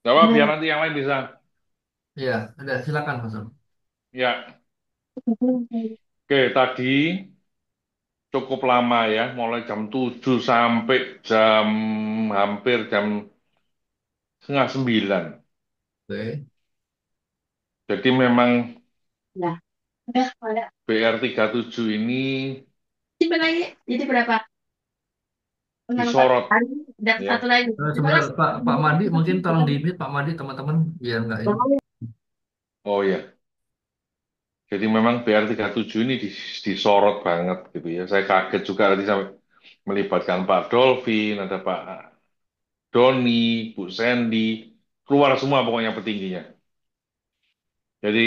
Gak apa, biar nanti yang lain bisa. Iya, ada silakan Mas. Ya, oke, tadi cukup lama ya, mulai jam 7 sampai jam hampir jam setengah 9. Oke. Jadi memang Nah, udah ada. BR 7 ini Simpan lagi. Jadi berapa? Enam Pak. disorot Ada satu ya. lagi. Sebentar Pak Madi mungkin tolong di mute Pak Madi teman-teman biar nggak ini. Oh ya, jadi memang BR 7 ini disorot banget gitu ya. Saya kaget juga tadi sampai melibatkan Pak Dolvin, ada Pak Doni, Bu Sandy, keluar semua pokoknya petingginya. Jadi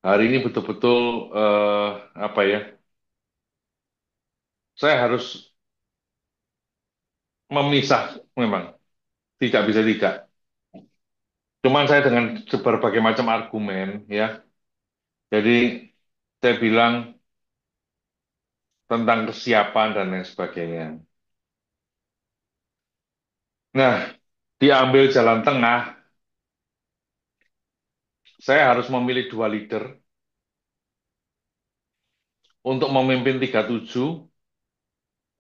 hari ini betul-betul apa ya? Saya harus memisah memang, tidak bisa tidak. Cuman saya dengan berbagai macam argumen ya. Jadi saya bilang tentang kesiapan dan lain sebagainya. Nah, diambil jalan tengah, saya harus memilih dua leader untuk memimpin 37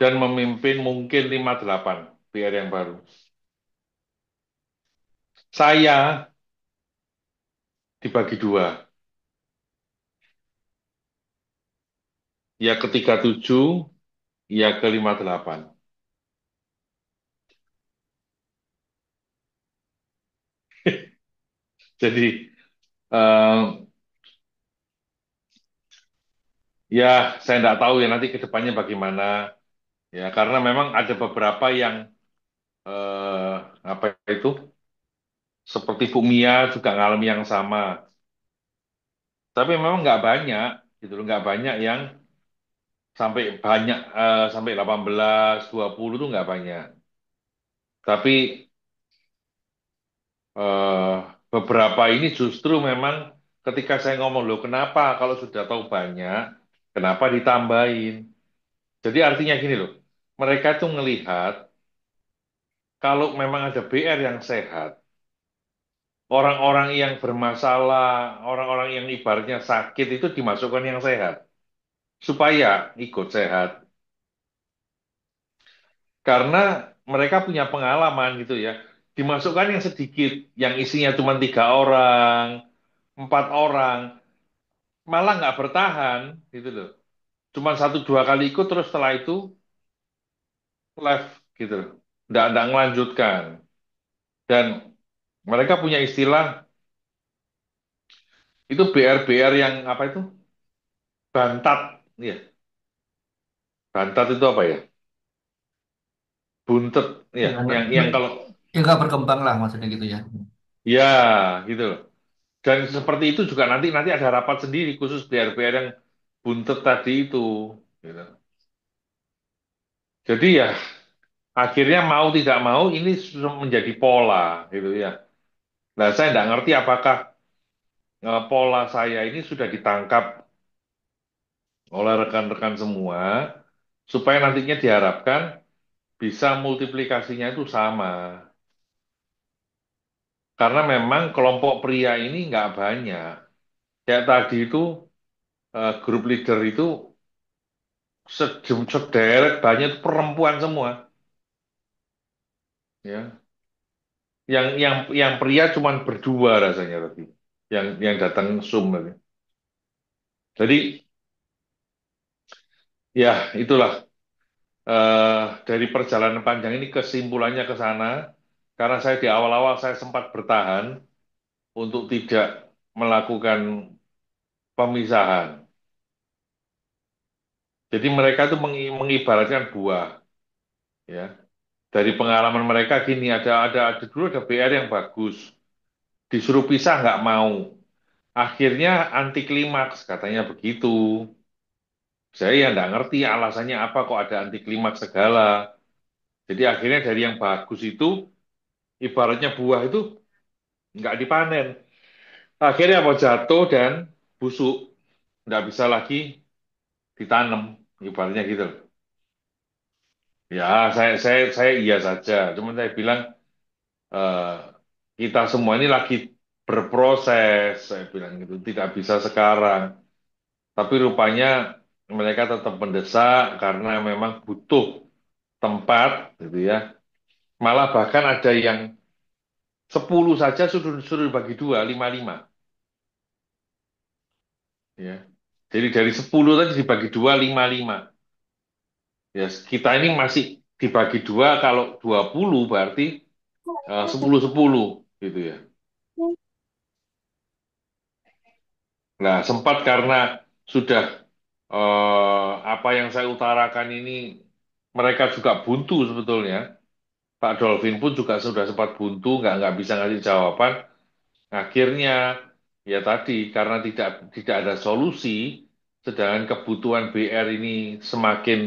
dan memimpin mungkin 58 PR yang baru. Saya dibagi dua, ya ke 37, ya ke 58. Jadi eh, ya saya tidak tahu ya nanti ke depannya bagaimana ya karena memang ada beberapa yang eh, apa itu seperti Bu Mia juga ngalami yang sama. Tapi memang nggak banyak gitu loh, nggak banyak yang sampai banyak sampai 18 20 tuh nggak banyak. Tapi eh, beberapa ini justru memang ketika saya ngomong loh kenapa kalau sudah tahu banyak kenapa ditambahin? Jadi artinya gini loh, mereka tuh ngelihat kalau memang ada BR yang sehat, orang-orang yang bermasalah, orang-orang yang ibaratnya sakit itu dimasukkan yang sehat supaya ikut sehat. Karena mereka punya pengalaman gitu ya. Dimasukkan yang sedikit, yang isinya cuma 3 orang, 4 orang, malah nggak bertahan gitu loh. Cuma satu dua kali ikut terus setelah itu left gitu loh. Nggak ngelanjutkan. Dan mereka punya istilah itu BR-BR yang apa itu? Bantat. Ya, bantat itu apa ya? Buntet Ya, ya, yang kalau ya nggak berkembang lah maksudnya gitu ya. ya gitu loh. Dan seperti itu juga nanti nanti ada rapat sendiri khusus BR-BR yang buntet tadi itu. Gitu. Jadi ya akhirnya mau tidak mau ini sudah menjadi pola gitu ya. Nah saya tidak ngerti apakah pola saya ini sudah ditangkap oleh rekan-rekan semua supaya nantinya diharapkan bisa multiplikasinya itu sama. Karena memang kelompok pria ini nggak banyak. Kayak tadi itu grup leader itu sederet banyak itu perempuan semua. Ya, yang pria cuma berdua rasanya tadi, yang datang Zoom tadi. Jadi ya itulah dari perjalanan panjang ini kesimpulannya ke sana. Karena saya di awal-awal saya sempat bertahan untuk tidak melakukan pemisahan. Jadi mereka itu mengibaratkan buah, ya. Dari pengalaman mereka gini, ada dulu ada BR yang bagus, disuruh pisah nggak mau. Akhirnya anti klimaks katanya begitu. Saya ya nggak ngerti alasannya apa kok ada anti klimaks segala. Jadi akhirnya dari yang bagus itu, ibaratnya buah itu nggak dipanen. Akhirnya mau jatuh dan busuk, nggak bisa lagi ditanam, ibaratnya gitu. Ya, saya iya saja. Cuman saya bilang eh, kita semua ini lagi berproses. Saya bilang gitu, tidak bisa sekarang. Tapi rupanya mereka tetap mendesak karena memang butuh tempat, gitu ya. Malah bahkan ada yang 10 saja suruh suruh bagi dua, lima lima, ya. Jadi dari 10 tadi dibagi dua, lima lima. Ya, kita ini masih dibagi dua, kalau 20 berarti 10-10 gitu ya. Nah, sempat karena sudah apa yang saya utarakan ini mereka juga buntu sebetulnya. Pak Dolvin pun juga sudah sempat buntu, nggak bisa ngasih jawaban. Akhirnya ya tadi karena tidak ada solusi, sedangkan kebutuhan BR ini semakin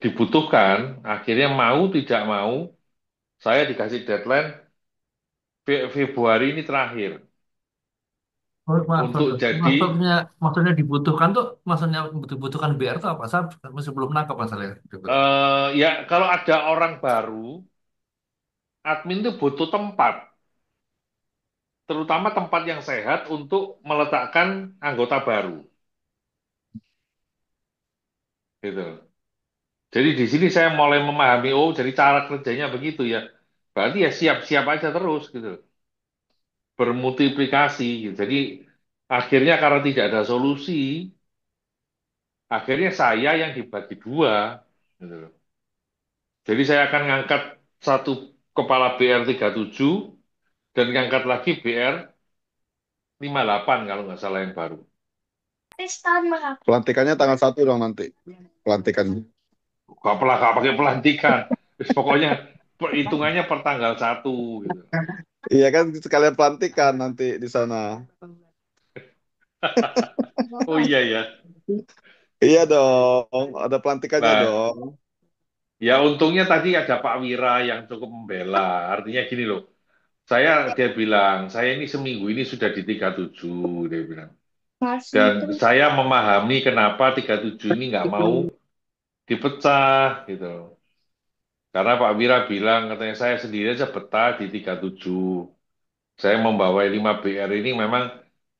dibutuhkan, akhirnya mau tidak mau saya dikasih deadline Februari ini terakhir Oh, maaf, untuk jadi maksudnya maksudnya dibutuhkan tuh maksudnya dibutuhkan BR tuh apa? Saya masih belum nangkap masalahnya. ya kalau ada orang baru, admin itu butuh tempat, terutama tempat yang sehat untuk meletakkan anggota baru, gitu. Jadi di sini saya mulai memahami, oh jadi cara kerjanya begitu ya. Berarti ya siap-siap aja terus gitu, bermultiplikasi gitu. Jadi akhirnya karena tidak ada solusi, akhirnya saya yang dibagi dua, gitu loh. Jadi saya akan ngangkat satu kepala BR 7 dan ngangkat lagi BR 8 kalau nggak salah yang baru. Pelantikannya tanggal 1 dong nanti. Pelantikannya. Gak pakai pelantikan. Terus pokoknya perhitungannya per tanggal 1 gitu. Iya kan sekalian pelantikan nanti di sana. Oh iya ya. Iya dong, ada pelantikannya Nah, dong. ya untungnya tadi ada Pak Wira yang cukup membela. Artinya gini loh, dia bilang, saya ini seminggu ini sudah di 37, dia bilang. Dan saya memahami kenapa 37 ini nggak mau dipecah gitu. Karena Pak Wira bilang, katanya saya sendiri aja betah di 37. Saya membawai 5 BR ini memang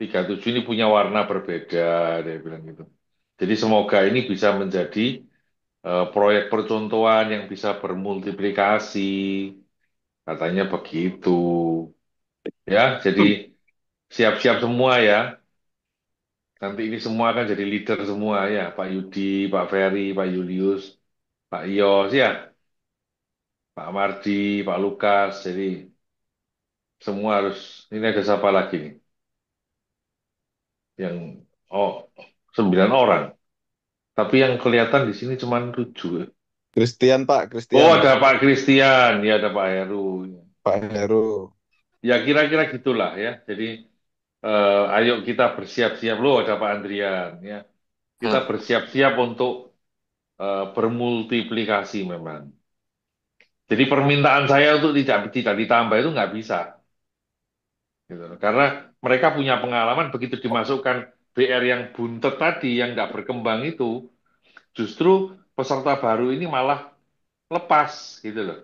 37 ini punya warna berbeda, dia bilang gitu. Jadi semoga ini bisa menjadi proyek percontohan yang bisa bermultiplikasi, katanya begitu. Ya, jadi siap-siap semua ya. Nanti ini semua akan jadi leader semua ya, Pak Yudi, Pak Ferry, Pak Julius, Pak Yos ya, Pak Mardi, Pak Lukas. Jadi semua harus, ini ada siapa lagi nih? Yang, oh, 9 orang. Tapi yang kelihatan di sini cuma 7. Christian Pak, Oh, Christian. ada Pak Christian, ya ada Pak Heru. Pak Heru. Ya kira-kira gitulah ya. Jadi ayo kita bersiap-siap. Loh, ada Pak Andrian ya. Kita Hmm. bersiap-siap untuk bermultiplikasi memang. Jadi permintaan saya untuk tidak tidak ditambah itu nggak bisa, gitu. Karena mereka punya pengalaman begitu dimasukkan BR yang buntet tadi, yang nggak berkembang itu, justru peserta baru ini malah lepas, gitu loh.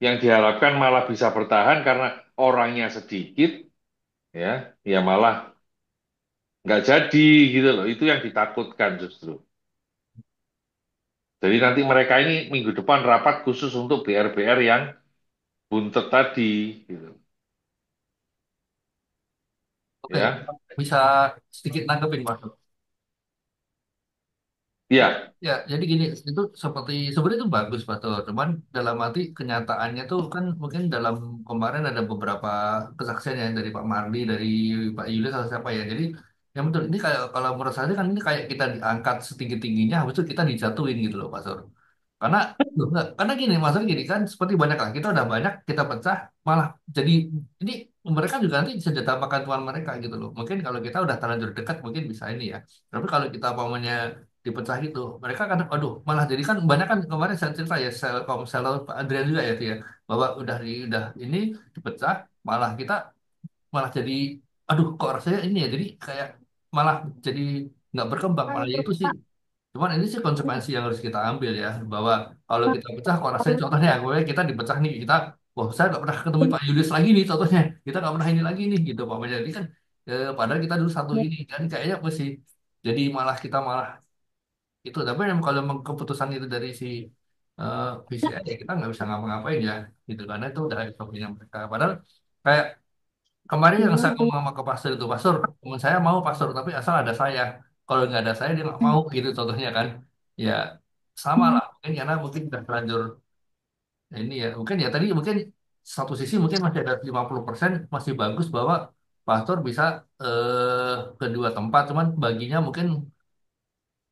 Yang diharapkan malah bisa bertahan karena orangnya sedikit, ya, ya malah nggak jadi, gitu loh. Itu yang ditakutkan justru. Jadi nanti mereka ini minggu depan rapat khusus untuk BR-BR yang buntet tadi, gitu. Oke, Ya, bisa sedikit nanggepin Mas. ya, Ya, jadi gini, itu seperti sebenarnya itu bagus Pak Tur. Cuman dalam arti kenyataannya tuh kan mungkin dalam kemarin ada beberapa kesaksian ya dari Pak Mardi, dari Pak Yulis atau siapa ya. Jadi yang betul ini kayak kalau menurut saya kan ini kayak kita diangkat setinggi-tingginya, habis itu kita dijatuhin gitu loh Pak Tur. Karena loh, enggak, karena gini, masalah gini kan seperti banyak lah kita udah banyak kita pecah malah jadi ini mereka juga nanti senjata makan tuan mereka gitu loh. Mungkin kalau kita udah terlanjur dekat mungkin bisa ini ya. Tapi kalau kita umpamanya dipecah gitu mereka kan aduh malah jadi kan banyak kan kemarin saya cerita ya Selkomsel Pak Adrian juga ya dia bahwa udah ini dipecah malah kita malah jadi aduh kok rasanya ini ya jadi kayak malah jadi nggak berkembang malah ya itu sih Cuman ini sih konsekuensi yang harus kita ambil ya, bahwa kalau kita pecah, kok rasanya contohnya gue kita dipecah nih, kita, wah saya nggak pernah ketemu Pak Yulis lagi nih contohnya, kita nggak pernah ini lagi nih gitu Pak. Jadi kan padahal kita dulu satu ini kan kayaknya mesti jadi malah kita malah itu. Tapi kalau memang keputusan itu dari si PCI ya kita nggak bisa ngapa-ngapain ya gitu, karena itu udah SOP-nya mereka. Padahal kayak kemarin yang saya ngomong sama ke pastor itu, pastor teman saya mau pastor tapi asal ada saya, kalau nggak ada saya dia nggak mau gitu contohnya kan. Ya sama lah mungkin, karena mungkin udah terlanjur ini ya, mungkin ya tadi mungkin satu sisi mungkin masih ada 50% masih bagus bahwa pastor bisa kedua tempat, cuman baginya mungkin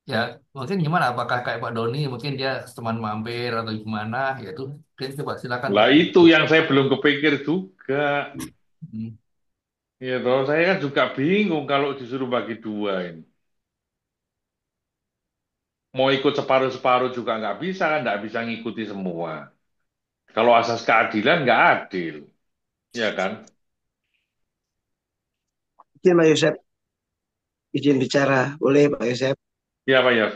ya mungkin gimana, apakah kayak Pak Doni mungkin dia teman mampir atau gimana ya, itu mungkin coba silakan Pak. Lah itu yang saya belum kepikir juga. Hmm. Ya toh, saya kan juga bingung kalau disuruh bagi dua ini. Mau ikut separuh-separuh juga nggak bisa kan, nggak bisa ngikuti semua. Kalau asas keadilan nggak adil, ya kan? Izin Pak Yosep, izin bicara. Boleh Pak Yosep? Ya Pak ya.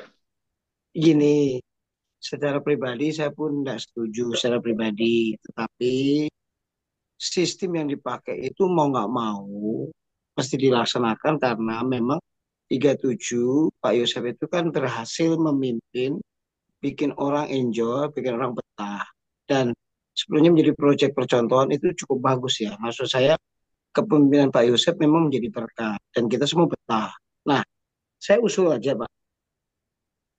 Gini, secara pribadi saya pun tidak setuju secara pribadi. Tetapi sistem yang dipakai itu mau nggak mau mesti dilaksanakan karena memang 37 Pak Yosep itu kan berhasil memimpin, bikin orang enjoy, bikin orang betah. Dan sebelumnya menjadi proyek percontohan itu cukup bagus ya. Maksud saya kepemimpinan Pak Yosep memang menjadi berkat dan kita semua betah. Nah, saya usul aja Pak,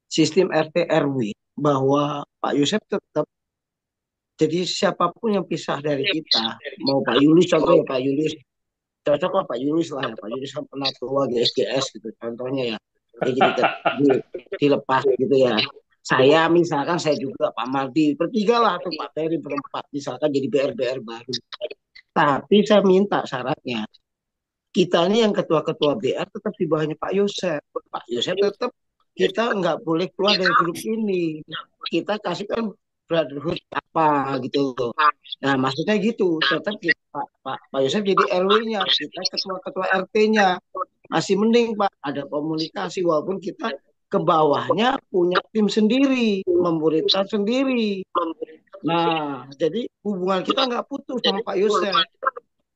sistem RT RW bahwa Pak Yusuf tetap jadi siapapun yang pisah dari kita, mau Pak Yulis contohnya Pak Yulis, cocok lah Pak Yulis lah ya, Pak Yulis kan pernah keluar di SGS gitu contohnya ya, dia jadi dilepas gitu ya. Saya misalkan saya juga Pak Mardi bertiga lah atau Pak Ferry berempat misalkan jadi BR baru. Tapi saya minta syaratnya kita ini yang ketua-ketua BR tetap di bawahnya Pak Yosef. Pak Yosef tetap kita nggak boleh keluar dari grup ini. Kita kasihkan brotherhood apa gitu loh. Nah maksudnya gitu, tetap kita, Pak Yosef jadi RW-nya, kita ketua-ketua RT-nya. Masih mending Pak, ada komunikasi walaupun kita ke bawahnya punya tim sendiri, memuridkan sendiri. Nah, jadi hubungan kita nggak putus sama Pak Yosef.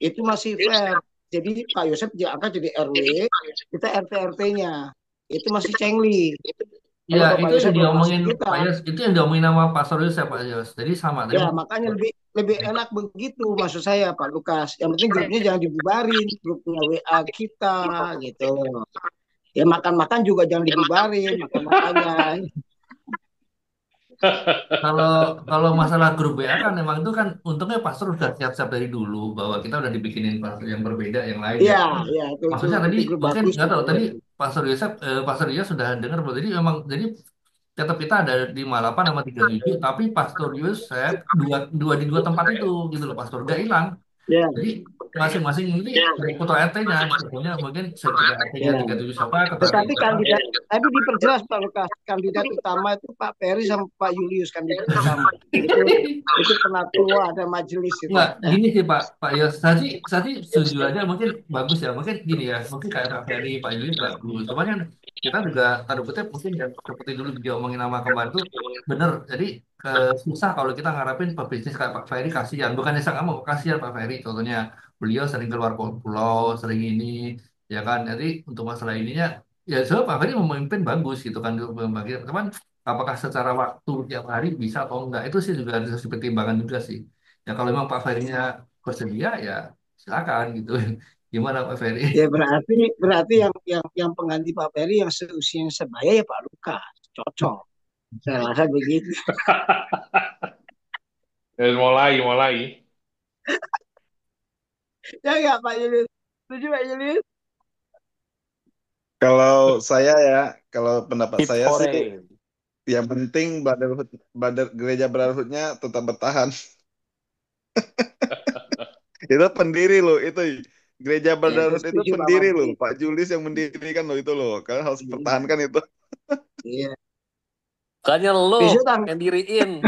Itu masih fair. Jadi Pak Yosef diangkat jadi RW, kita RT-RT-nya. Itu masih cengli. Ya Kalau Bapak itu Yosef yang lepas diomongin kita, Pak Yos, itu yang diomongin sama Pastor Yos ya Pak Yos, jadi sama tadi ya mungkin. makanya lebih lebih enak begitu maksud saya Pak Lukas. Yang penting grupnya jangan dibubarin, grupnya WA kita gitu. Ya makan-makan juga jangan dibubarin, makan-makannya. Kalau kalau masalah grup WA kan memang itu kan untungnya pastor udah siap-siap dari dulu bahwa kita udah dibikinin pastor yang berbeda yang lain ya. Iya, iya Maksudnya tadi itu grup mungkin bagus nggak tahu itu. tadi Pastor Yosef Pastor Yos sudah dengar bahwa jadi memang jadi tetap kita ada di 58 sama 37 tapi Pastor Yosef dua di dua tempat itu gitu loh Pastor gak hilang. Ya, Jadi masing-masing ini ada ketua RT-nya, ketuanya mungkin ketua RT-nya ya. 37 siapa, ketua RT Tetapi siapa. kandidat, tapi diperjelas Pak Lukas, kandidat utama itu Pak Ferry sama Pak Julius kandidat utama. Itu penatua ada majelis itu. Enggak, gini sih Pak Yos. Saya sih setuju aja, mungkin bagus ya. Mungkin gini ya, mungkin kayak Pak Ferry, Pak Yuli bagus. Cuman kan kita juga tanda kutip mungkin ya, seperti dulu dia omongin nama kemarin tuh bener. Jadi susah kalau kita ngarepin pebisnis kayak Pak Ferry kasihan. Bukannya saya nggak mau kasihan Pak Ferry. Contohnya beliau sering keluar pulau, sering ini, ya kan. Jadi untuk masalah ininya, ya soal Pak Ferry memimpin bagus gitu kan. Cuman apakah secara waktu tiap hari bisa atau enggak itu sih juga harus dipertimbangkan juga sih. Ya kalau memang Pak Ferry-nya bersedia ya silakan gitu. Gimana Pak Ferry? Ya berarti yang pengganti Pak Ferry yang seusia sebaya ya Pak Lukas. Cocok. Saya rasa begitu. Mulai, mulai. Ya enggak Pak Julius? Setuju Pak Julius? Kalau saya ya, kalau pendapat Tips saya sih, sore. yang penting gereja brotherhood-nya tetap bertahan. Itu pendiri loh, itu gereja Ya, saya brotherhood itu setuju Pak pendiri loh, Mardi. Pak Julius yang mendirikan loh itu loh. Kalian harus pertahankan itu. Iya. Bukannya lo Besok yang diriin.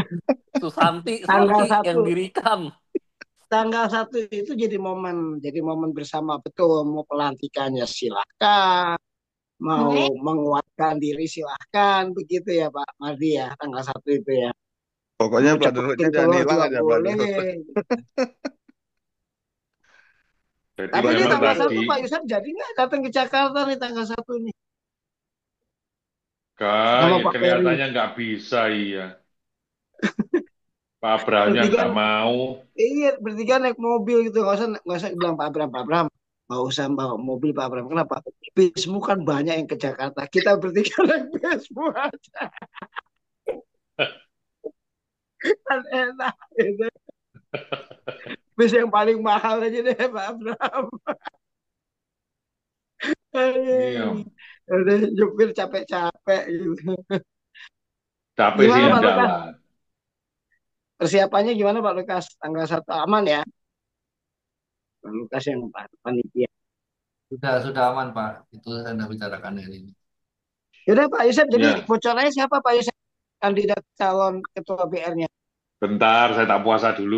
Susanti tanggal Santi yang satu dirikan. tanggal satu itu jadi momen bersama betul mau pelantikannya silakan mau menguatkan diri silahkan begitu ya Pak Mardi ya tanggal 1 itu ya. Pokoknya Mau Bladuruknya cekokin jangan telur hilang juga aja boleh. Bladuruk. Jadi Tapi ini memang tanggal tadi 1 Pak Yusuf jadi nggak datang ke Jakarta nih tanggal 1 ini sama ya Pak Ferry. kelihatannya nggak bisa, iya. Pak Abrahamnya Bertiga, nggak mau. iya bertiga naik mobil gitu nggak usah bilang Pak Abraham nggak usah bawa mobil Pak Abraham. Kenapa? Bismu kan banyak yang ke Jakarta. Kita bertiga naik Bismu aja kan enak. Gitu. Bis yang paling mahal aja deh Pak Abraham. Iya, Udah jupir capek-capek gitu. capek sih Gimana Pak enggak Lukas? lah. Persiapannya gimana Pak Lukas? Tanggal 1 aman ya? Pak Lukas yang panitia. Sudah aman Pak. Itu saya sudah bicarakan hari ini. Yaudah Pak Yusuf, jadi Ya, bocorannya siapa Pak Yusuf? Kandidat calon ketua BR-nya. bentar saya tak puasa dulu.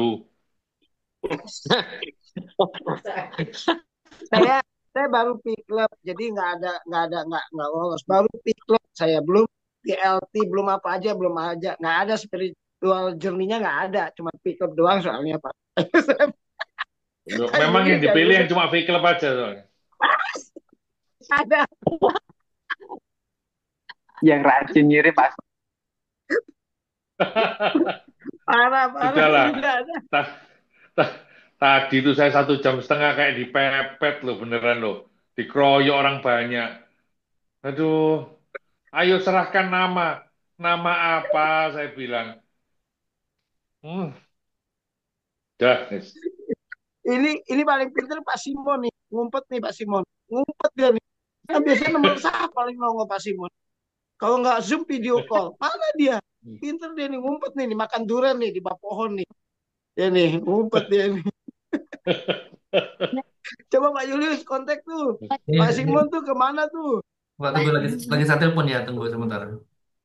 Saya saya baru piklub, jadi nggak lolos. Baru piklub saya belum TLT belum apa aja belum aja nggak ada spiritual journey-nya nggak ada, cuma piklub doang soalnya Pak. Kak Memang yang Yulius, Kak dipilih yang Yulius cuma fake club aja soalnya. ada Yang rajin ngirim Mas. parah parah Sudahlah. juga ada. Ta- ta- Tadi itu saya 1,5 jam kayak dipepet loh, beneran loh. Dikeroyok orang banyak. Aduh, ayo serahkan nama. Nama apa? Saya bilang. Hmm, dah, Nis. Ini paling pintar Pak Simon nih, ngumpet nih Pak Simon, ngumpet dia nih. Kan biasanya nomor satu paling nongol Pak Simon. Kalau nggak Zoom video call, mana dia? Pinter dia nih, ngumpet nih, makan durian nih di bawah pohon nih. Ya nih, ngumpet dia nih. Coba Pak Julius kontak tuh. Pak Ini Simon tuh kemana tuh? Pak tunggu lagi saya telepon ya, tunggu sebentar.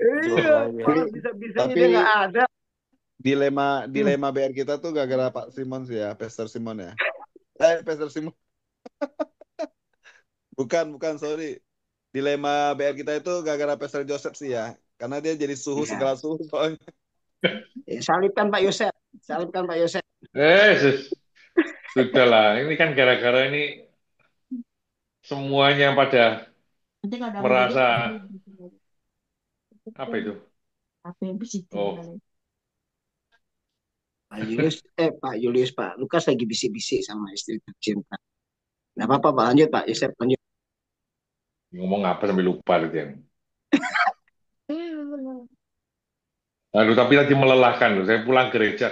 Iya, Oh, iya. malah bisa-bisanya Tapi dia nggak ada. dilema Hmm. dilema BR kita tuh gara-gara Pak Simon sih ya, Pastor Simon ya. Pastor Simon. Bukan, sorry. Dilema BR kita itu gara-gara Pastor Joseph sih ya. Karena dia jadi suhu Iya. segala suhu soalnya. Salibkan Pak Yosef. Salibkan Pak Yosef. Sudahlah. Ini kan gara-gara ini semuanya pada Nanti kalau udah mendidih, merasa apa itu itu? apa yang bisitin Oh, kali. Pak Julius, Pak Lukas lagi bisik-bisik sama istri tercinta. Nggak apa-apa Pak, lanjut Pak Yosef, lanjut. ngomong apa sampai lupa dia. Aduh, tapi tadi melelahkan loh. Saya pulang gereja.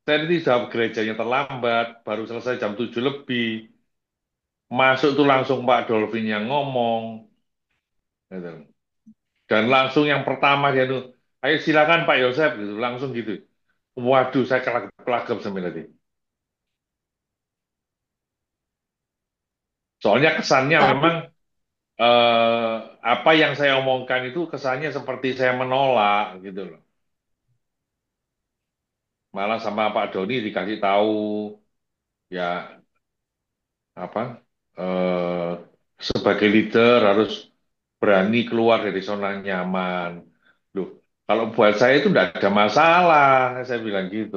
Saya ini sudah gerejanya terlambat, baru selesai jam 7 lebih. Masuk tuh langsung Pak Dolvin yang ngomong. Gitu. Dan langsung yang pertama dia tuh, ayo silakan Pak Yosef, gitu. Langsung gitu. Waduh, saya kelagap sampai tadi. Soalnya kesannya Tapi memang eh, apa yang saya omongkan itu kesannya seperti saya menolak gitu loh. Malah sama Pak Doni dikasih tahu ya apa eh, sebagai leader harus berani keluar dari zona nyaman. Loh, kalau buat saya itu tidak ada masalah, saya bilang gitu.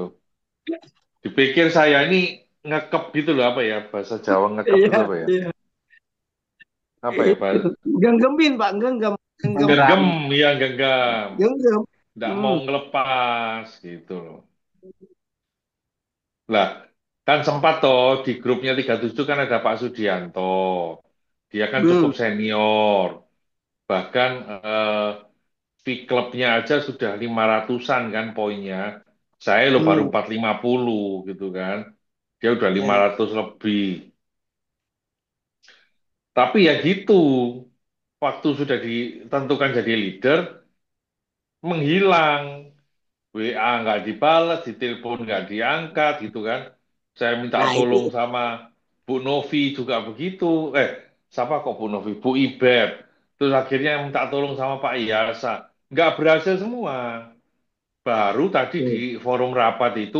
Dipikir saya ini ngekep gitu loh, apa ya bahasa Jawa ngekep iya, itu apa ya? iya. Apa ya bahasa Genggemin Pak, genggam, genggam, genggam ya genggam, genggam. tidak mau Hmm. ngelepas gitu loh. Lah, kan sempat toh di grupnya 37 kan ada Pak Sudianto. Dia kan cukup Hmm. senior. Bahkan V Clubnya aja sudah 500-an kan poinnya. Saya lo baru Hmm. 450 gitu kan. Dia udah lima Ya. ratus lebih. Tapi ya gitu. Waktu sudah ditentukan jadi leader, menghilang. WA nggak dibalas, ditelepon nggak diangkat gitu kan. Saya minta Nah itu tolong sama Bu Novi juga begitu. Siapa kok Bu Novi? Bu Ibet. Terus akhirnya minta tolong sama Pak Iyasa. Nggak berhasil semua. Baru tadi di forum rapat itu,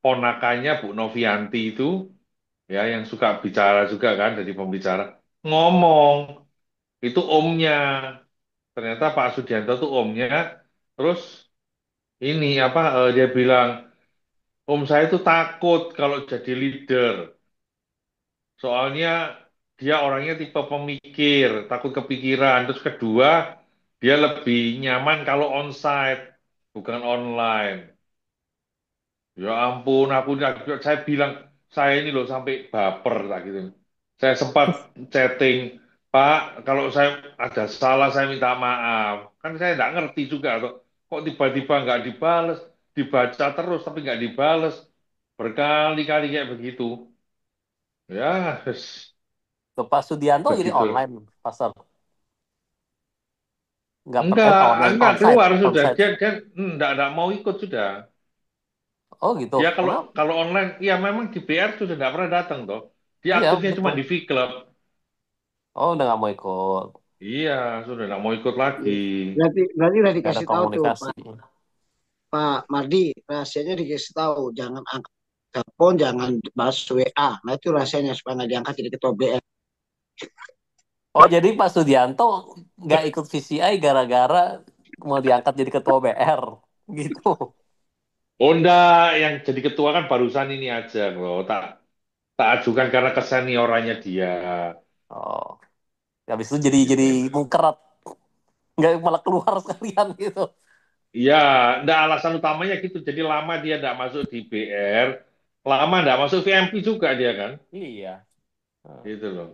ponakannya Bu Novianti itu, ya yang suka bicara juga kan, jadi pembicara, ngomong. Itu omnya. Ternyata Pak Sugianto tuh omnya. Terus ini apa dia bilang, om saya tuh takut kalau jadi leader. Soalnya dia orangnya tipe pemikir, takut kepikiran. Terus kedua, dia lebih nyaman kalau onsite, bukan online. Ya ampun, saya bilang, saya ini loh sampai baper tak gitu. Saya sempat chatting, Pak, kalau saya ada salah saya minta maaf. Kan saya nggak ngerti juga kok. Kok tiba-tiba nggak dibales, dibaca terus tapi nggak dibales. Berkali-kali kayak begitu. Ya, Tuh, Pak Sudianto jadi begitu. online, Pastor. Nggak Enggak, online, enggak onsite, keluar sudah. onsite. Dia enggak mau ikut sudah. Oh gitu. Dia kalau Kenapa? kalau online, ya memang di BR sudah enggak pernah datang toh. Dia Iya, aktifnya cuma betul. di V Club. Oh, udah nggak mau ikut. Iya, sudah enggak mau ikut lagi. Berarti udah Nggak ada dikasih tahu tuh komunikasi. Pak Mardi, rahasianya dikasih tahu, jangan angkat telepon, jangan bahas WA. Nah itu rahasianya supaya nggak diangkat jadi ketua BR. Oh, jadi Pak Sudianto nggak ikut VCI gara-gara mau diangkat jadi ketua BR. Gitu. Oh enggak, yang jadi ketua kan barusan ini aja loh. Tak tak ajukan karena keseniorannya dia. Oh, habis itu jadi Gitu. mungkerat. Nggak malah keluar sekalian gitu. Iya, enggak alasan utamanya gitu. Jadi lama dia enggak masuk di BR, lama enggak masuk VMP juga dia kan. Iya. Hmm. Gitu loh.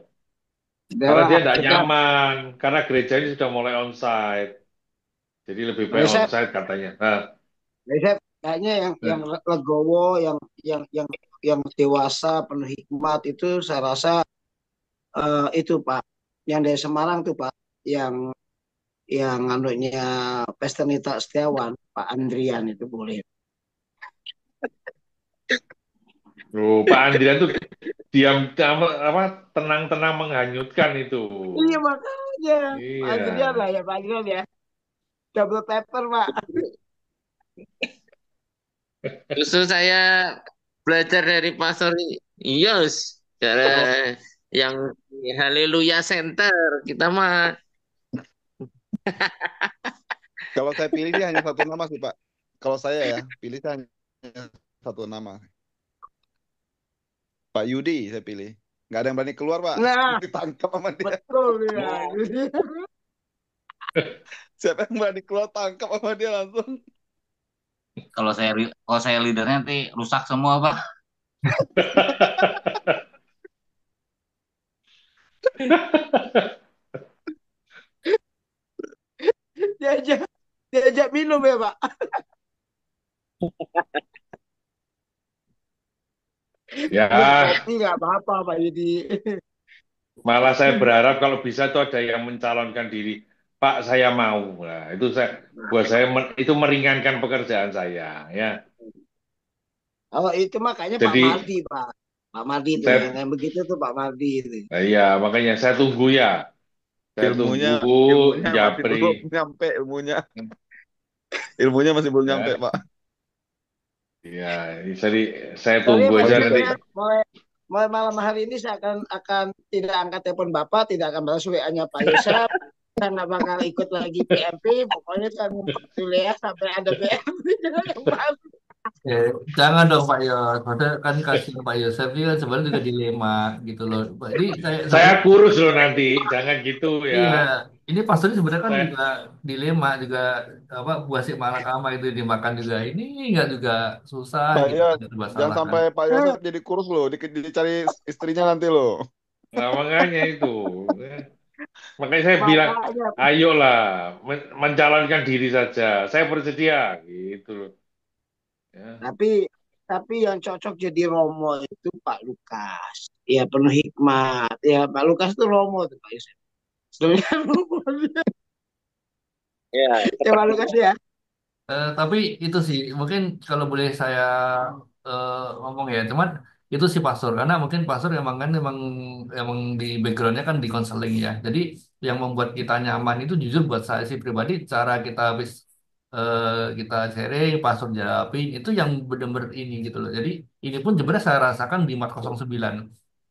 Karena dia Udahlah, tidak kita nyaman, karena gereja ini sudah mulai onsite. Jadi lebih baik riset, onsite katanya. Nah, riset kayaknya yang nah. legowo, yang dewasa, penuh hikmat itu saya rasa itu Pak, yang dari Semarang tuh Pak, yang anaknya Pestenita Setiawan, Pak Andrian itu boleh. Oh, Pak Andrian tuh diam apa tenang-tenang menghanyutkan itu. Iya makanya Pak Iya. Andrian lah ya Pak Andrian ya, double pepper Pak. Justru saya belajar dari Pastor Yos, cara yang Haleluya Center. Kita mah Kalau saya pilih sih hanya satu nama sih Pak. Kalau saya ya pilih sih hanya satu nama. Pak Yudi saya pilih. Nggak ada yang berani keluar Pak. Nah Ditangkap sama dia. betul ya. Siapa yang berani keluar tangkap sama dia langsung. Kalau saya leadernya nanti rusak semua Pak. diajak diajak minum ya Pak. Ya, Minum kopi nggak apa-apa Pak Yudi. malah saya berharap kalau bisa tuh ada yang mencalonkan diri. Pak, saya mau. Nah, itu buat saya itu meringankan pekerjaan saya, ya. Oh itu makanya Pak Jadi Mardi Pak. Pak Mardi itu saya, yang begitu tuh Pak Mardi itu. nah, iya, makanya saya tunggu ya. Saya Ilmunya tunggu ilmunya masih Japri. belum nyampe ilmunya. Ilmunya masih belum nyampe Ya, Pak. ya, jadi saya Sorry tunggu Pak aja Yudi nanti. ya, mulai malam hari ini saya akan tidak angkat telepon Bapak, tidak akan balas WA-nya Pak Yosef. Saya nggak bakal ikut lagi PMP, pokoknya saya ngumpet dulu ya sampai ada PMP yang baru. Ya, jangan dong Pak Yos. Maksudnya kan kasihan Pak Yosef ini kan sebenarnya juga dilema gitu loh. Jadi saya Saya sebenarnya kurus loh nanti, jangan gitu ya. iya, ini pastornya sebenarnya kan juga Saya, dilema juga apa buah si malakama itu dimakan juga ini nggak juga susah gitu Saya ada serba jangan salah kan. sampai Pak Yosef jadi kurus loh, dicari istrinya nanti loh. nah, makanya itu. Makanya saya bilang, Makanya, ayolah mencalonkan diri saja. Saya bersedia, gitu loh. Ya. tapi yang cocok jadi Romo itu Pak Lukas. Ya penuh hikmat. Ya Pak Lukas itu Romo tuh Pak Yosef. Sebenarnya Romo dia. ya Ya Pak Lukas ya. Tapi itu sih mungkin kalau boleh saya ngomong ya, cuman itu sih pastor karena mungkin pastor emang kan emang di backgroundnya kan di konseling ya. Jadi yang membuat kita nyaman itu jujur buat saya sih pribadi cara kita habis kita sharing, pastor jawabin itu yang benar-benar ini gitu loh. Jadi ini pun sebenarnya saya rasakan di 409.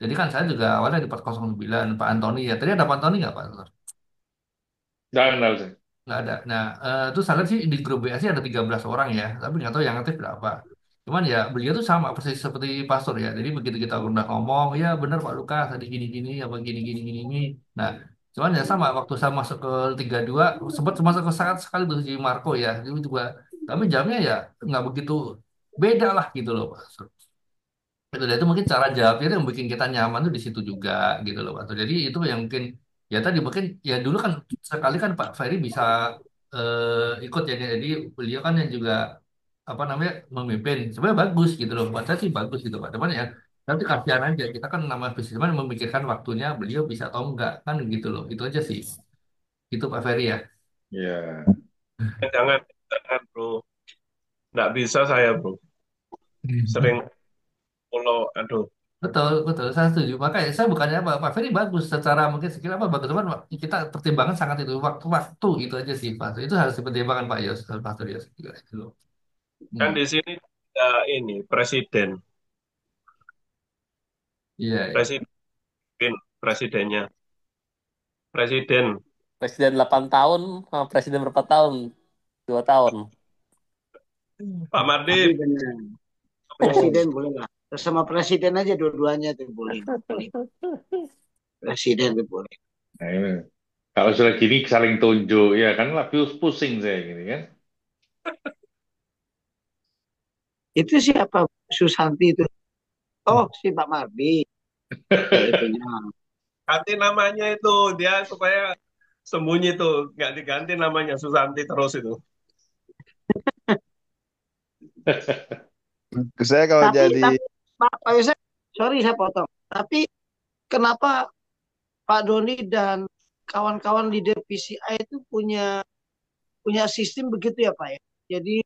Jadi kan saya juga awalnya di 409 Pak Antoni ya. Tadi ada Pak Antoni nggak Pak? Nggak usah. Nggak ada. Nah, itu saya lihat sih di grup BA sih ada 13 orang ya, tapi nggak tahu yang aktif berapa. Cuman ya beliau tuh sama persis seperti pastor ya. Jadi begitu kita udah ngomong, ya benar Pak Lukas tadi gini-gini, apa gini-gini. Nah, cuman ya sama waktu saya masuk ke 32 sempat masuk ke saat sekali tuh si Marco ya, itu juga. Tapi jamnya ya nggak begitu beda lah gitu loh Pak. Itu dia itu mungkin cara jawabnya itu yang bikin kita nyaman tuh di situ juga gitu loh Pak. Jadi itu yang mungkin ya tadi mungkin ya dulu kan sekali kan Pak Ferry bisa ikut ya jadi beliau kan yang juga apa namanya memimpin sebenarnya bagus gitu loh buat saya sih bagus gitu Pak. Cuman ya nanti kasihan aja kita kan nama bisnismen memikirkan waktunya beliau bisa atau enggak kan gitu loh. Itu aja sih. Itu Pak Ferry ya. Ya. Jangan, jangan bro. Nggak bisa saya bro. Sering follow, aduh. Betul, betul. Saya setuju. Makanya saya bukannya apa, Pak Ferry bagus secara mungkin skill apa bagus, cuman kita pertimbangan sangat itu waktu-waktu itu aja sih Pak. Itu harus dipertimbangkan Pak Yos, Pak Yos juga itu loh. Kan Hmm. di sini ini presiden, Iya, iya. presiden, presidennya, presiden. Presiden 8 tahun, sama presiden berapa tahun? 2 tahun. Pak Tapi Mardi, benar, oh, presiden boleh lah. Sama presiden aja dua-duanya tuh boleh. Boleh. Presiden tuh boleh. Nah, ini. Kalau sudah gini saling tunjuk, ya kan lebih pusing saya gini kan. Itu siapa? Susanti itu. Oh, si Pak Mardi. Ya itunya. ganti namanya itu dia supaya sembunyi tuh, nggak diganti namanya Susanti terus itu. Saya kalau jadi Tapi Pak Yusuf, sorry saya potong. Tapi kenapa Pak Doni dan kawan-kawan leader PCI itu punya punya sistem begitu ya Pak ya? Jadi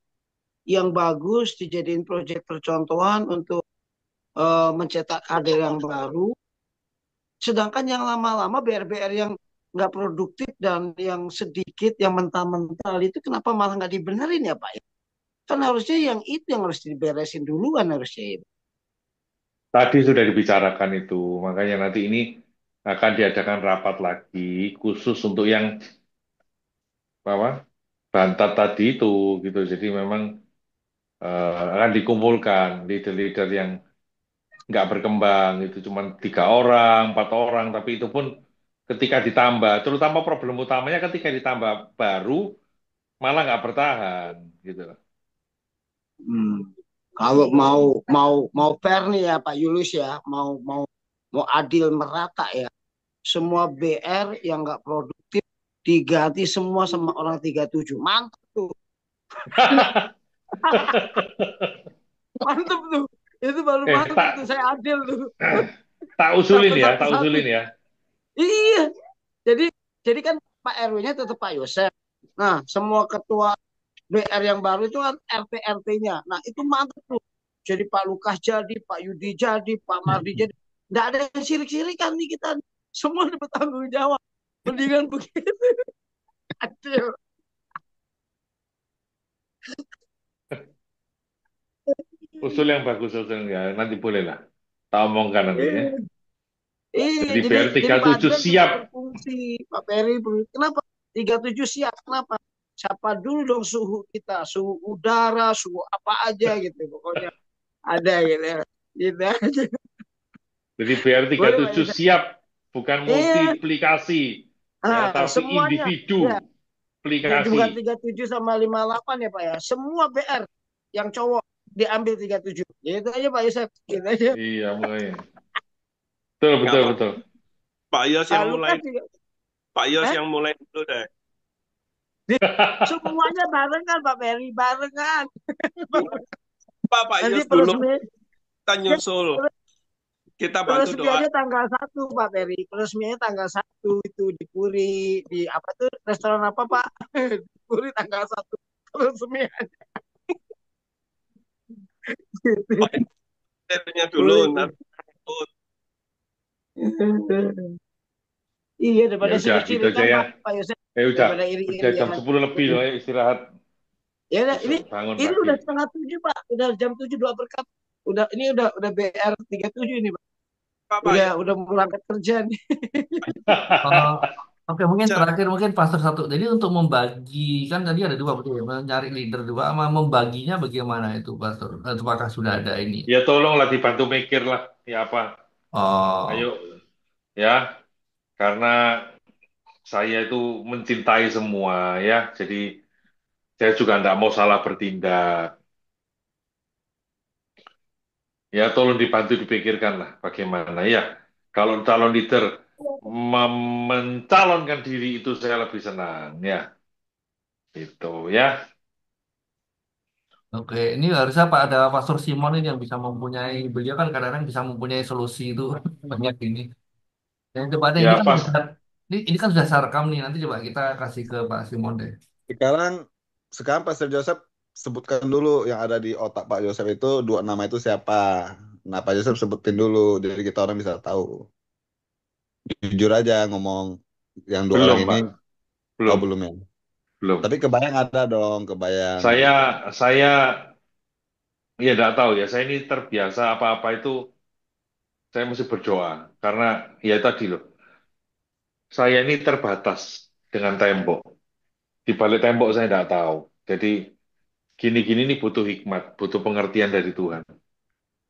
yang bagus dijadiin proyek percontohan untuk mencetak kader yang baru, sedangkan yang lama-lama BR-BR yang nggak produktif dan yang sedikit yang mental-mental itu kenapa malah nggak dibenerin ya Pak ya? Kan harusnya yang itu yang harus diberesin duluan harusnya. Tadi sudah dibicarakan itu, makanya nanti ini akan diadakan rapat lagi khusus untuk yang apa Bantat tadi itu gitu. Jadi memang akan dikumpulkan leader-leader yang nggak berkembang itu cuma 3 orang, 4 orang, tapi itu pun ketika ditambah, terutama problem utamanya ketika ditambah baru malah nggak bertahan gitu. Hmm. Kalau mau fair nih ya Pak Yulus ya, mau adil merata ya. Semua BR yang nggak produktif diganti semua sama orang 37. Mantap tuh. Mantap tuh. Itu baru mantap tuh. Tak Saya adil tuh. tak usulin ya, tak Satu-satu. usulin ya. Iya. Jadi jadi kan Pak RW-nya tetap Pak Yosef. Nah, semua ketua BR yang baru itu kan RT-RT-nya. Nah, itu mantap tuh. Jadi Pak Lukas jadi, Pak Yudi jadi, Pak Mardi jadi. Nggak ada yang sirik-sirikan nih kita. Semua bertanggung jawab. Mendingan begitu. Adil. Usul yang bagus usul ya, nanti boleh lah. Tak omongkan nanti ya. Iya, Jadi biar jadi Pak 37 Adrian siap. tetap berfungsi, Pak Peri. Kenapa 37 siap? Kenapa? Siapa dulu dong suhu kita, suhu udara, suhu apa aja gitu. Pokoknya ada gitu ya. Gitu aja. Jadi biar Boleh Pak 37 Yusuf. siap, bukan Iya, multiplikasi ya, tapi semuanya. individu Ya, aplikasi. bukan 37 sama 58 ya Pak ya. Semua BR yang cowok diambil 37. Gitu aja Pak Yusuf. Gitu aja. Iya, mulai. Betul, Nggak betul, apa, betul. Pak Yos Pak yang mulai, Lukas juga. Pak Yos Eh? yang mulai dulu deh. Semuanya barengan Pak Peri, barengan. Pak Nanti Yos dulu peresmian kita nyusul, kita bantu doa. peresmiannya tanggal 1 Pak Peri. Peresmiannya tanggal 1 itu di Puri, di apa tuh restoran apa Pak? Di Puri tanggal 1 peresmian. Pak Yosnya dulu, Puri. nanti Iya Ya daripada udah, gitu sirik-sirik aja kan ya. Pak Yosef. Udah, Daripada udah iri-irian jam aja. 10 lebih loh, ya, istirahat. Ya udah, Besok bangun ini pagi. udah setengah 7 Pak. Udah jam 7 doa berkat. Udah BR 37 ini Pak. Pak Yos. Udah berangkat kerja nih. Kalau Oke, mungkin Cak, terakhir mungkin pastor satu. Jadi untuk membagi kan tadi ada dua betul ya, mencari leader dua, sama membaginya bagaimana itu pastor? Apakah sudah ada ini? Ya tolonglah dibantu mikir lah, ya apa? Ayo, Oh, ya, karena saya itu mencintai semua, ya. Jadi saya juga tidak mau salah bertindak. Ya, tolong dibantu dipikirkan lah bagaimana ya. Kalau calon leader mencalonkan diri itu saya lebih senang, ya. Itu ya. oke. Ini harusnya Pak ada Pastor Simon ini yang bisa mempunyai, beliau kan kadang-kadang bisa mempunyai solusi itu banyak ini. Yang coba deh, ini Ya kan pas. sudah, ini kan sudah saya rekam nih. Nanti coba kita kasih ke Pak Simon deh. sekarang sekarang Pastor Joseph sebutkan dulu yang ada di otak Pak Joseph itu dua nama itu siapa. Nah, Pak Joseph sebutin dulu, jadi kita orang bisa tahu. Jujur aja ngomong yang dua orang Belum, ini, Pak. oh Belum. belum ya. Belum. Tapi kebayang ada dong, kebayang. Saya ya tidak tahu ya. Saya ini terbiasa apa-apa itu saya mesti berdoa karena ya tadi loh. Saya ini terbatas dengan tembok. Di balik tembok saya tidak tahu. Jadi gini-gini ini butuh hikmat, butuh pengertian dari Tuhan.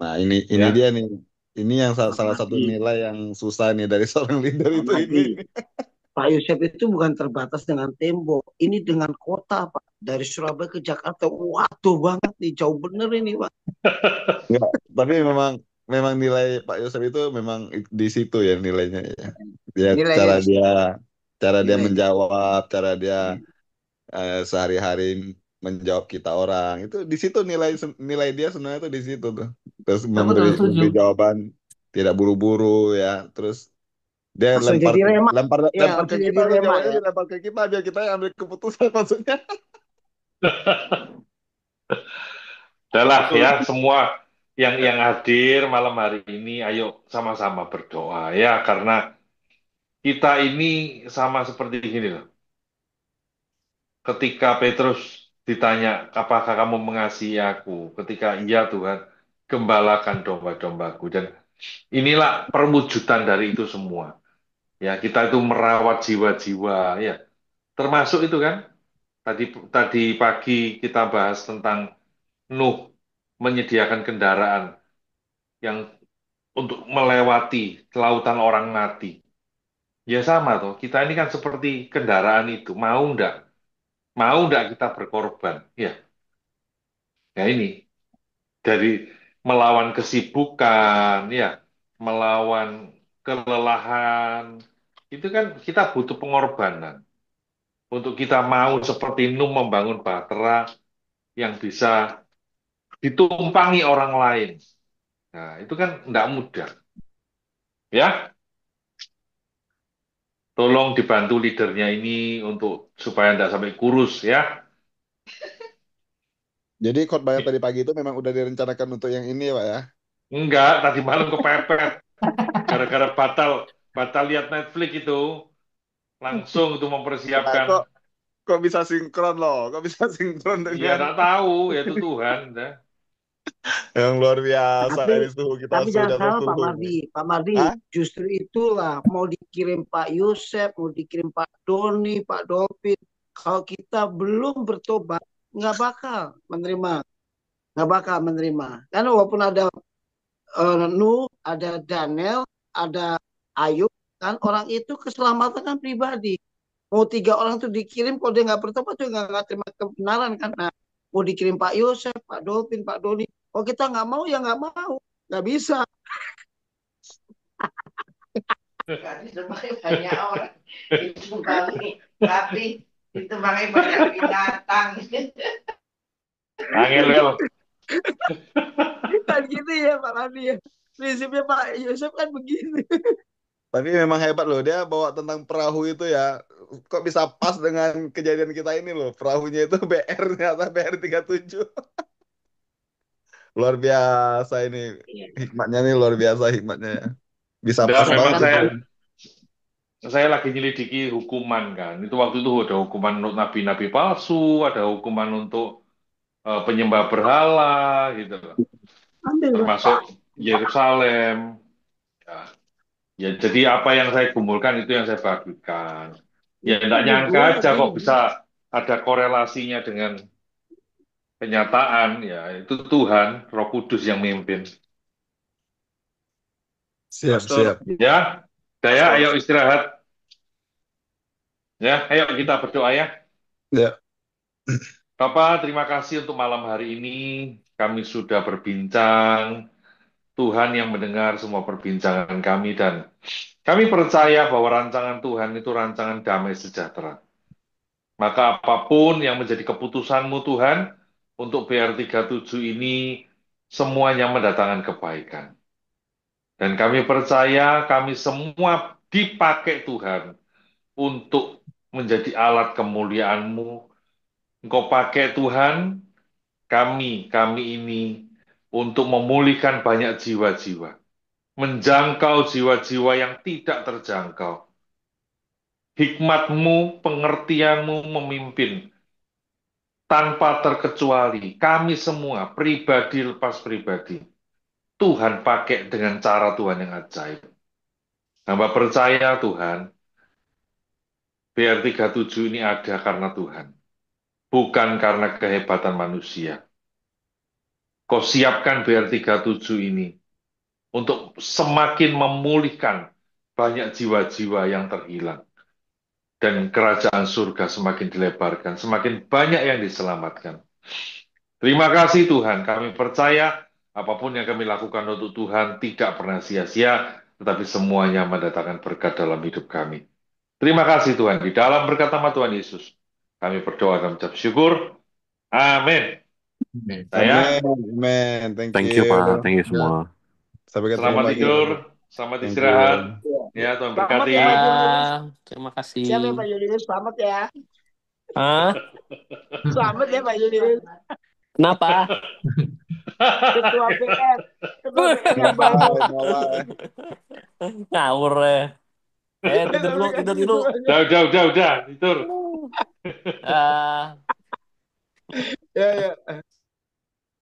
Nah, ini dia Ya, nih. Ini yang Pak salah satu Mardi, nilai yang susah nih dari seorang leader Pak itu ini. Mardi. Pak Yosep itu bukan terbatas dengan tembok, ini dengan kota, Pak. Dari Surabaya ke Jakarta, waduh banget nih, jauh bener ini, Pak. Enggak, tapi memang memang nilai Pak Yosef itu memang di situ ya nilainya ya. Dia Nilainya cara di dia situ, cara dia nilainya. menjawab, cara dia sehari-hari menjawab kita orang. Itu di situ nilai nilai dia sebenarnya itu di situ tuh. Terus Ya betul, setuju. memberi jawaban tidak buru-buru ya. Terus dia Langsung jadi rema, lempar ya lempar ke langsung kita jadi terus rema jawabannya ya. dilempar ke kita biar kita yang ambil keputusan maksudnya. adalah Betul. ya semua yang hadir malam hari ini, ayo sama-sama berdoa ya karena kita ini sama seperti gini loh. Ketika Petrus ditanya, apakah kamu mengasihi aku? Ketika iya Tuhan, gembalakan domba-dombaku. Dan inilah perwujudan dari itu semua. Ya, kita itu merawat jiwa-jiwa, ya. Termasuk itu kan, tadi tadi pagi kita bahas tentang Nuh menyediakan kendaraan yang untuk melewati lautan orang mati. Ya sama toh, kita ini kan seperti kendaraan itu, mau ndak kita berkorban? Ya, ya ini dari melawan kesibukan, ya, melawan kelelahan, itu kan kita butuh pengorbanan untuk kita mau seperti Nuh membangun bahtera yang bisa ditumpangi orang lain. Nah, itu kan tidak mudah, ya. Tolong dibantu leadernya ini untuk supaya tidak sampai kurus, ya. Jadi khotbah yang tadi pagi itu memang udah direncanakan untuk yang ini ya, Pak ya. Enggak, tadi malam kepepet gara-gara batal batal lihat Netflix itu langsung itu Nah, mempersiapkan. kok bisa sinkron loh? Kok bisa sinkron Ya dengan tak tahu, ya itu Tuhan. Dah. yang luar biasa Tapi ini suhu kita tapi jangan sudah salah Pak suhu ini. Mardi. Pak Mardi, Hah? justru itulah mau dikirim Pak Yosep, mau dikirim Pak Doni, Pak Dolphin. Kalau kita belum bertobat, nggak bakal menerima, nggak bakal menerima. Karena walaupun ada Nuh, ada Daniel, ada Ayub, kan orang itu keselamatan kan pribadi. Mau tiga orang tuh dikirim, kalau dia nggak bertobat juga nggak terima kebenaran kan. Nah, mau dikirim Pak Yosef, Pak Dolphin, Pak Doni. Kalau kita nggak mau ya nggak mau, nggak bisa. Berarti sebenarnya banyak orang ditumpangi, tapi ditumpangi banyak binatang. Angel, Wel. Kan gitu ya Pak Mardi ya. Prinsipnya Pak Yosef kan begini. Tapi memang hebat loh dia bawa tentang perahu itu ya. Kok bisa pas dengan kejadian kita ini loh. Perahunya itu BR ternyata BR 37. Luar biasa ini hikmatnya nih luar biasa hikmatnya ya. Bisa Enggak, pas memang banget itu. saya lagi nyelidiki hukuman kan. Itu waktu itu ada hukuman untuk nabi-nabi palsu, ada hukuman untuk penyembah berhala gitu loh. Termasuk Yerusalem. Ya, ya, jadi apa yang saya gumulkan itu yang saya bagikan. Ya, Itu nggak nyangka hubungan aja kok gini. bisa ada korelasinya dengan kenyataan. Ya, itu Tuhan, Roh Kudus yang mimpin. Siap, Pastor, siap. Ya, Daya, Pastor. ayo istirahat. Ya, ayo kita berdoa ya. Ya, Bapak, terima kasih untuk malam hari ini. Kami sudah berbincang. Tuhan yang mendengar semua perbincangan kami dan kami percaya bahwa rancangan Tuhan itu rancangan damai sejahtera. Maka apapun yang menjadi keputusanmu Tuhan untuk BR37 ini semuanya mendatangkan kebaikan. Dan kami percaya kami semua dipakai Tuhan untuk menjadi alat kemuliaan-Mu. Engkau pakai Tuhan kami ini untuk memulihkan banyak jiwa-jiwa. Menjangkau jiwa-jiwa yang tidak terjangkau. Hikmat-Mu, pengertian-Mu memimpin tanpa terkecuali. Kami semua, pribadi lepas pribadi. Tuhan pakai dengan cara Tuhan yang ajaib. Hamba percaya Tuhan, BR37 ini ada karena Tuhan. Bukan karena kehebatan manusia. Kau siapkan BR37 ini untuk semakin memulihkan banyak jiwa-jiwa yang terhilang. Dan kerajaan surga semakin dilebarkan, semakin banyak yang diselamatkan. Terima kasih Tuhan, kami percaya apapun yang kami lakukan untuk Tuhan tidak pernah sia-sia, tetapi semuanya mendatangkan berkat dalam hidup kami. Terima kasih Tuhan, di dalam berkat nama Tuhan Yesus, kami berdoa dan mengucap syukur. Amin. Amin. Saya, amen. Thank Thank you, Pak. you. Thank you Ya. semua. Sampai ketemu selamat lagi. tidur, selamat Thank istirahat. you. Ya. Ya, Tuhan Selamat berkati. ya Pak Julius. Ya, terima kasih. Siap ya Pak Julius. Selamat ya. Hah? Selamat ya Pak Julius. Kenapa? Ketua PR. Ketua PR yang baru. Mulai. Ngawur ya. Tidur dulu, tidur dulu. Udah, tidur. Ah. Ya, ya.